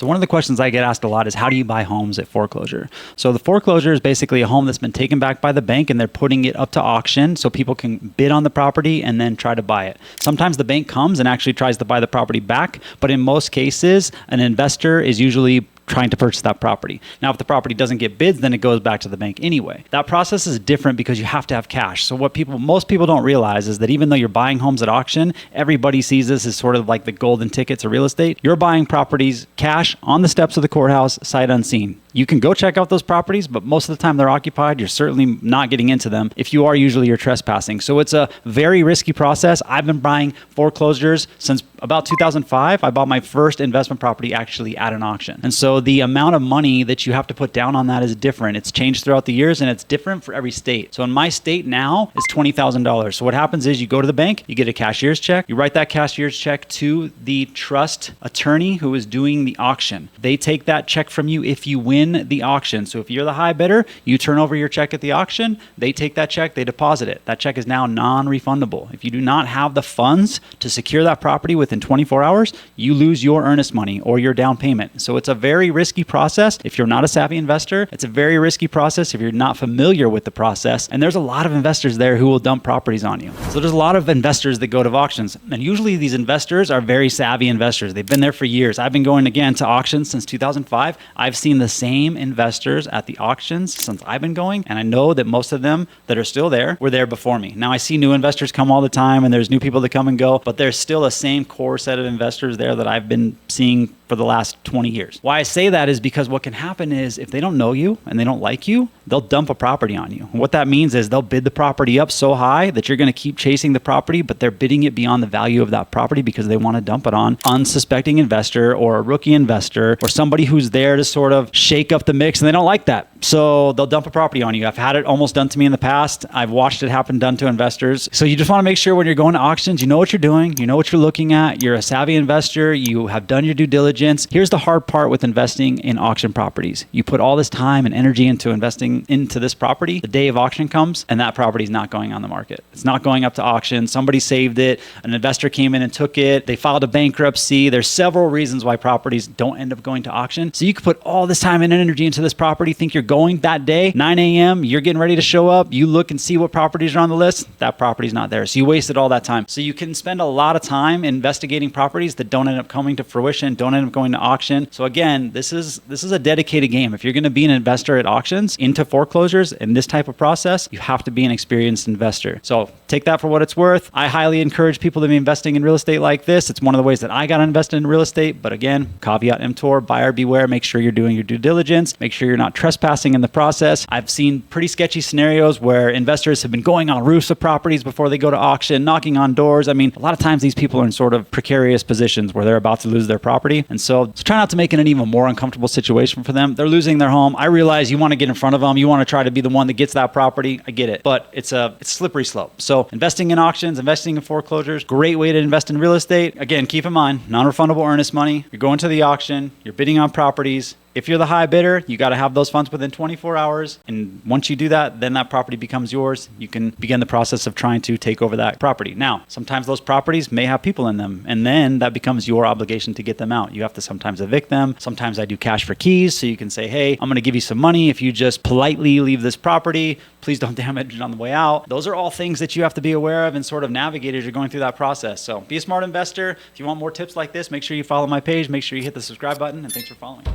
So one of the questions I get asked a lot is, how do you buy homes at foreclosure? So the foreclosure is basically a home that's been taken back by the bank and they're putting it up to auction so people can bid on the property and then try to buy it. Sometimes the bank comes and actually tries to buy the property back, but in most cases, an investor is usually trying to purchase that property. Now, if the property doesn't get bids, then it goes back to the bank anyway. That process is different because you have to have cash. So what most people don't realize is that even though you're buying homes at auction, everybody sees this as sort of like the golden ticket to real estate. You're buying properties cash on the steps of the courthouse, sight unseen. You can go check out those properties, but most of the time they're occupied. You're certainly not getting into them. If you are, usually you're trespassing. So it's a very risky process. I've been buying foreclosures since about 2005. I bought my first investment property actually at an auction. And so the amount of money that you have to put down on that is different. It's changed throughout the years and it's different for every state. So in my state now, it's $20,000. So what happens is you go to the bank, you get a cashier's check, you write that cashier's check to the trust attorney who is doing the auction. They take that check from you if you win the auction. So if you're the high bidder, you turn over your check at the auction, they take that check, they deposit it. That check is now non-refundable. If you do not have the funds to secure that property within 24 hours, you lose your earnest money or your down payment. So it's a very risky process. If you're not a savvy investor, it's a very risky process if you're not familiar with the process. And there's a lot of investors there who will dump properties on you. So there's a lot of investors that go to auctions. And usually these investors are very savvy investors. They've been there for years. I've been going again to auctions since 2005. I've seen the same investors at the auctions since I've been going. And I know that most of them that are still there were there before me. Now I see new investors come all the time and there's new people that come and go, but there's still the same core set of investors there that I've been seeing for the last 20 years. Why I say that is because what can happen is if they don't know you and they don't like you, they'll dump a property on you. And what that means is they'll bid the property up so high that you're going to keep chasing the property, but they're bidding it beyond the value of that property because they want to dump it on unsuspecting investor or a rookie investor or somebody who's there to sort of shake up the mix and they don't like that. So they'll dump a property on you. I've had it almost done to me in the past. I've watched it happen done to investors. So you just want to make sure when you're going to auctions, you know what you're doing, you know what you're looking at, you're a savvy investor, you have done your due diligence. Here's the hard part with investing in auction properties. You put all this time and energy into investing into this property. The day of auction comes and that property is not going on the market. It's not going up to auction. Somebody saved it. An investor came in and took it. They filed a bankruptcy. There's several reasons why properties don't end up going to auction. So you could put all this time and energy into this property, think you're going that day, 9 a.m., you're getting ready to show up. You look and see what properties are on the list. That property's not there. So you wasted all that time. So you can spend a lot of time investigating properties that don't end up coming to fruition, don't end up going to auction. So again, this is a dedicated game. If you're going to be an investor at auctions into foreclosures in this type of process, you have to be an experienced investor. So take that for what it's worth. I highly encourage people to be investing in real estate like this. It's one of the ways that I got invested in real estate. But again, caveat emptor, buyer beware. Make sure you're doing your due diligence. Make sure you're not trespassing in the process. I've seen pretty sketchy scenarios where investors have been going on roofs of properties before they go to auction, knocking on doors. I mean, a lot of times these people are in sort of precarious positions where they're about to lose their property. And so try not to make it an even more uncomfortable situation for them. They're losing their home. I realize you want to get in front of them. You want to try to be the one that gets that property. I get it. But it's slippery slope. So investing in auctions, investing in foreclosures, great way to invest in real estate. Again, keep in mind, non-refundable earnest money. You're going to the auction. You're bidding on properties. If you're the high bidder, you got to have those funds within 24 hours. And once you do that, then that property becomes yours. You can begin the process of trying to take over that property. Now, sometimes those properties may have people in them, and then that becomes your obligation to get them out. You have to sometimes evict them. Sometimes I do cash for keys. So you can say, hey, I'm going to give you some money if you just politely leave this property. Please don't damage it on the way out. Those are all things that you have to be aware of and sort of navigate as you're going through that process. So be a smart investor. If you want more tips like this, make sure you follow my page. Make sure you hit the subscribe button, and thanks for following.